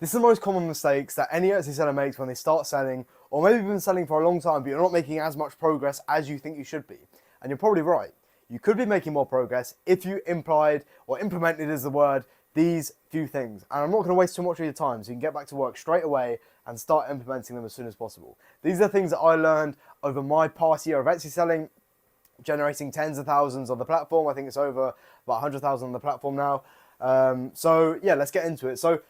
This is the most common mistakes that any Etsy seller makes when they start selling, or maybe you've been selling for a long time, but you're not making as much progress as you think you should be. And you're probably right. You could be making more progress if you implied, or implemented is the word, these few things. And I'm not going to waste too much of your time, so you can get back to work straight away and start implementing them as soon as possible. These are things that I learned over my past year of Etsy selling, generating tens of thousands on the platform. I think it's over about 100,000 on the platform now. So yeah, let's get into it. So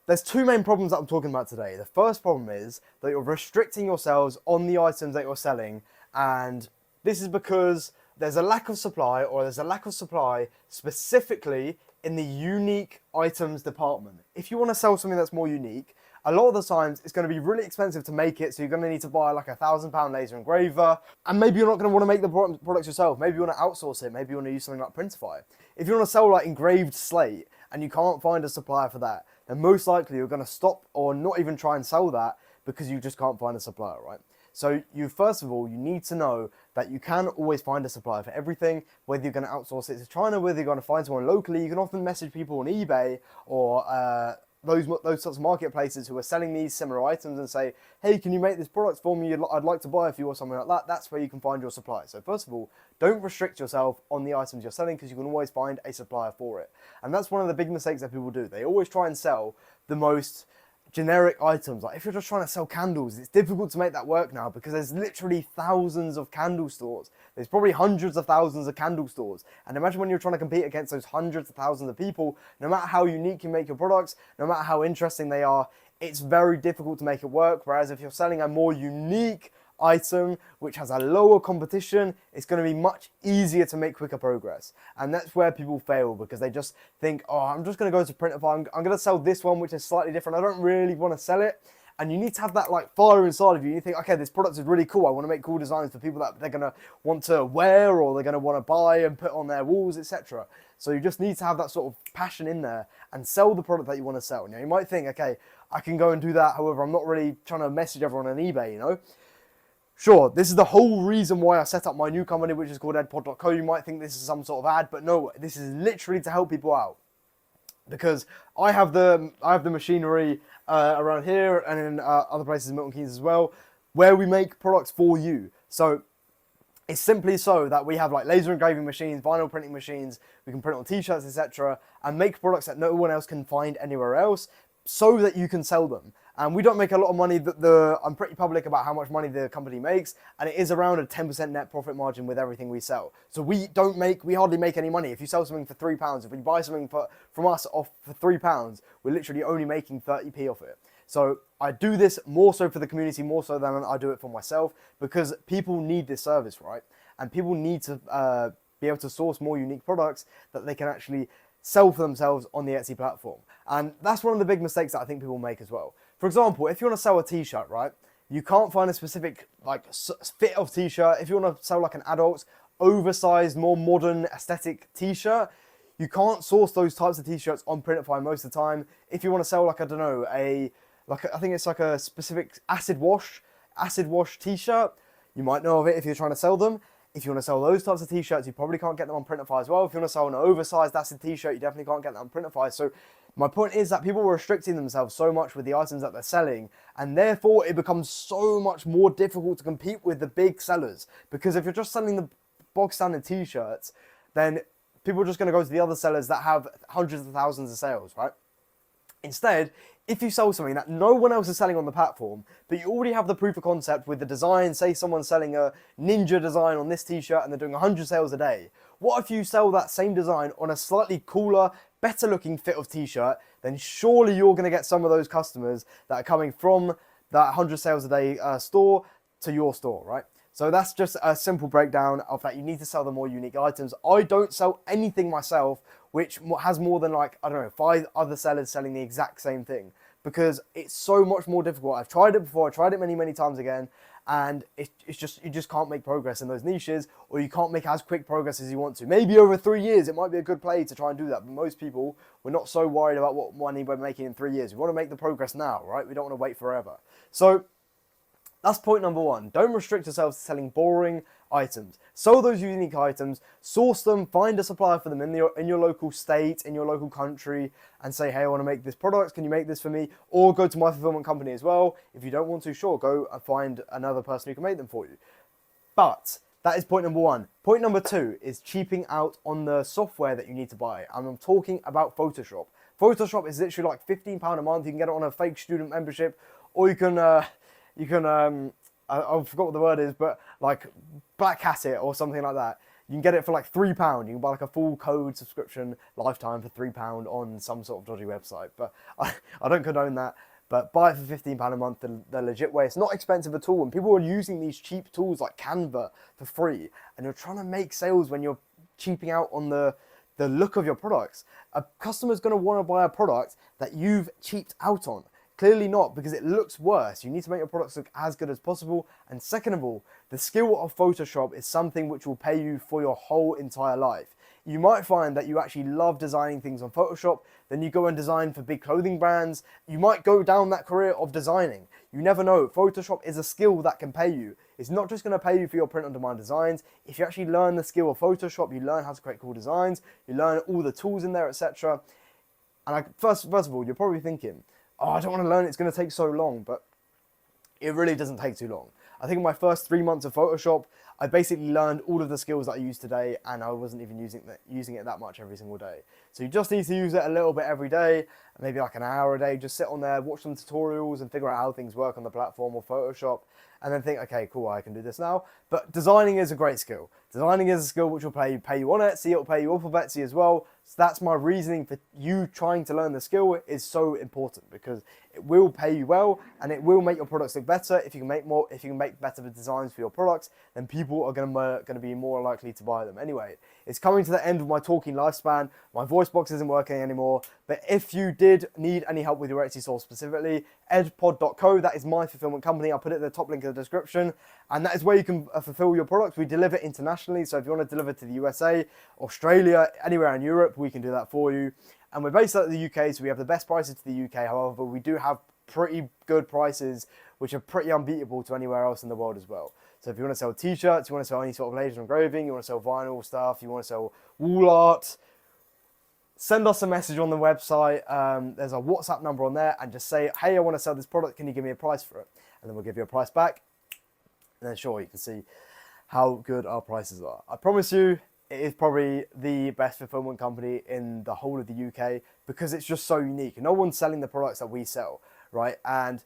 there's two main problems that I'm talking about today. The first problem is that you're restricting yourselves on the items that you're selling, and this is because there's a lack of supply, or there's a lack of supply specifically in the unique items department. If you want to sell something that's more unique, a lot of the times it's going to be really expensive to make it, so you're going to need to buy like £1,000 laser engraver, and maybe you're not going to want to make the products yourself. Maybe you want to outsource it. Maybe you want to use something like Printify. If you want to sell like engraved slate and you can't find a supplier for that, then most likely you're going to stop or not even try and sell that because you just can't find a supplier, right? So first of all, you need to know that you can always find a supplier for everything, whether you're going to outsource it to China, whether you're going to find someone locally. You can often message people on eBay or those sorts of marketplaces who are selling these similar items and say, hey, can you make this product for me? I'd like to buy a few or something like that. That's where you can find your supplier. So first of all, don't restrict yourself on the items you're selling, because you can always find a supplier for it. And that's one of the big mistakes that people do. They always try and sell the most generic items. Like if you're just trying to sell candles, it's difficult to make that work now because there's literally thousands of candle stores. There's probably hundreds of thousands of candle stores. And imagine when you're trying to compete against those hundreds of thousands of people, no matter how unique you make your products, no matter how interesting they are, it's very difficult to make it work. Whereas if you're selling a more unique item which has a lower competition, it's going to be much easier to make quicker progress. And that's where people fail, because they just think, oh, I'm just going to go to Printify, I'm going to sell this one which is slightly different, I don't really want to sell it. And you need to have that like fire inside of you. You think, okay, this product is really cool, I want to make cool designs for people that they're going to want to wear, or they're going to want to buy and put on their walls, etc. So you just need to have that sort of passion in there and sell the product that you want to sell. Now you might think, okay, I can go and do that, however I'm not really trying to message everyone on eBay, you know. Sure, this is the whole reason why I set up my new company, which is called edpod.co. You might think this is some sort of ad, but no, this is literally to help people out. Because I have the machinery around here and in other places in Milton Keynes as well, where we make products for you. So it's simply so that we have like laser engraving machines, vinyl printing machines, we can print on t-shirts, etc., and make products that no one else can find anywhere else, so that you can sell them. And we don't make a lot of money. I'm pretty public about how much money the company makes, and it is around a 10% net profit margin with everything we sell. So we hardly make any money. If you sell something for £3, if you buy something from us off for £3, we're literally only making 30p off it. So I do this more so for the community, more so than I do it for myself, because people need this service, right? And people need to be able to source more unique products that they can actually sell for themselves on the Etsy platform. And that's one of the big mistakes that I think people make as well. For example, if you want to sell a t-shirt, right, you can't find a specific like fit of t-shirt. If you want to sell like an adult, oversized, more modern aesthetic t-shirt, you can't source those types of t-shirts on Printify most of the time. If you want to sell like, I don't know, I think it's like a specific acid wash t-shirt, you might know of it if you're trying to sell them. If you want to sell those types of t-shirts, you probably can't get them on Printify as well. If you want to sell an oversized acid t-shirt, you definitely can't get that on Printify. So my point is that people are restricting themselves so much with the items that they're selling, and therefore it becomes so much more difficult to compete with the big sellers. Because if you're just selling the bog standard t-shirts, then people are just going to go to the other sellers that have hundreds of thousands of sales, right? Instead, if you sell something that no one else is selling on the platform, but you already have the proof of concept with the design, say someone's selling a ninja design on this t-shirt and they're doing 100 sales a day. What if you sell that same design on a slightly cooler, better looking fit of t-shirt? Then surely you're going to get some of those customers that are coming from that 100 sales a day store to your store, right? So that's just a simple breakdown of that. You need to sell the more unique items. I don't sell anything myself which has more than like, I don't know, 5 other sellers selling the exact same thing, because it's so much more difficult. I've tried it before, I tried it many, many times again, and it's just, you just can't make progress in those niches, or you can't make as quick progress as you want to. Maybe over 3 years, it might be a good play to try and do that, but most people, we're not so worried about what money we're making in 3 years. We want to make the progress now, right? We don't want to wait forever. So that's point number 1. Don't restrict yourselves to selling boring, items. Sell those unique items, source them, find a supplier for them in your local state, in your local country, and say, hey, I want to make this product, can you make this for me? Or go to my fulfillment company as well. If you don't want to, sure, go and find another person who can make them for you. But that is point number one. Point number two is cheaping out on the software that you need to buy. And I'm talking about Photoshop. Photoshop is literally like £15 a month. You can get it on a fake student membership, or you can I forgot what the word is, but like Black Hat it or something like that. You can get it for like £3. You can buy like a full code subscription lifetime for £3 on some sort of dodgy website. But I don't condone that. But buy it for £15 a month the legit way. It's not expensive at all. And people are using these cheap tools like Canva for free. And you're trying to make sales when you're cheaping out on the look of your products. A customer's going to want to buy a product that you've cheaped out on. Clearly not, because it looks worse. You need to make your products look as good as possible. And second of all, the skill of Photoshop is something which will pay you for your whole entire life. You might find that you actually love designing things on Photoshop, then you go and design for big clothing brands. You might go down that career of designing. You never know. Photoshop is a skill that can pay you. It's not just going to pay you for your print-on-demand designs. If you actually learn the skill of Photoshop, you learn how to create cool designs, you learn all the tools in there, etc. And first of all, you're probably thinking, oh, I don't want to learn it, it's going to take so long. But it really doesn't take too long. I think in my first 3 months of Photoshop, I basically learned all of the skills that I use today, and I wasn't even using it that much every single day. So you just need to use it a little bit every day, maybe like an hour a day. Just sit on there, watch some tutorials and figure out how things work on the platform or Photoshop, and then think, okay, cool, I can do this now. But designing is a great skill. Designing is a skill which will pay you on Etsy, it will pay you off of Etsy as well. So that's my reasoning for you trying to learn the skill is so important, because it will pay you well and it will make your products look better. If you can make better designs for your products, then people are going to be more likely to buy them. Anyway, it's coming to the end of my talking lifespan. My voice box isn't working anymore. But if you did need any help with your Etsy store specifically, edpod.co, that is my fulfillment company. I'll put it in the top link in the description. And that is where you can fulfill your products. We deliver internationally. So if you want to deliver to the USA, Australia, anywhere in Europe, we can do that for you. And we're based out of the UK, so we have the best prices to the UK. However, we do have pretty good prices, which are pretty unbeatable to anywhere else in the world as well. So if you want to sell t-shirts, you want to sell any sort of laser engraving, you want to sell vinyl stuff, you want to sell wall art, send us a message on the website. There's a WhatsApp number on there, and just say, hey, I want to sell this product. Can you give me a price for it? And then we'll give you a price back. And then sure, you can see how good our prices are. I promise you, it is probably the best fulfillment company in the whole of the UK, because it's just so unique. No one's selling the products that we sell, right? And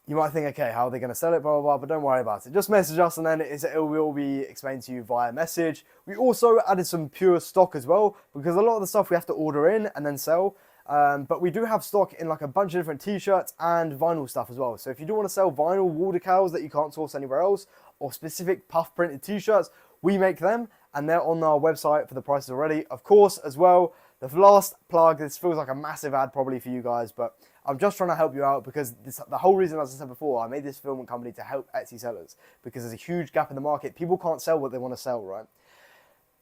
you might think, okay, how are they going to sell it, blah, blah, blah, but don't worry about it. Just message us, and then it will be explained to you via message. We also added some pure stock as well, because a lot of the stuff we have to order in and then sell. But we do have stock in like a bunch of different t-shirts and vinyl stuff as well. So if you do want to sell vinyl wall decals that you can't source anywhere else, or specific puff printed t-shirts, we make them, and they're on our website for the prices already. Of course, as well, the last plug, this feels like a massive ad probably for you guys, but I'm just trying to help you out, because the whole reason, as I said before, I made this fulfillment company to help Etsy sellers, because there's a huge gap in the market. People can't sell what they want to sell, right?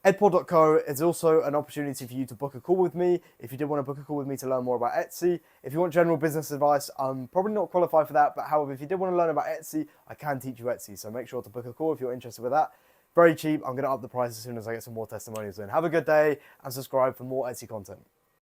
Edpod.co is also an opportunity for you to book a call with me. If you did want to book a call with me to learn more about Etsy, if you want general business advice, I'm probably not qualified for that, but however, if you did want to learn about Etsy, I can teach you Etsy, so make sure to book a call if you're interested with that. Very cheap. I'm going to up the price as soon as I get some more testimonials in. Have a good day and subscribe for more Etsy content.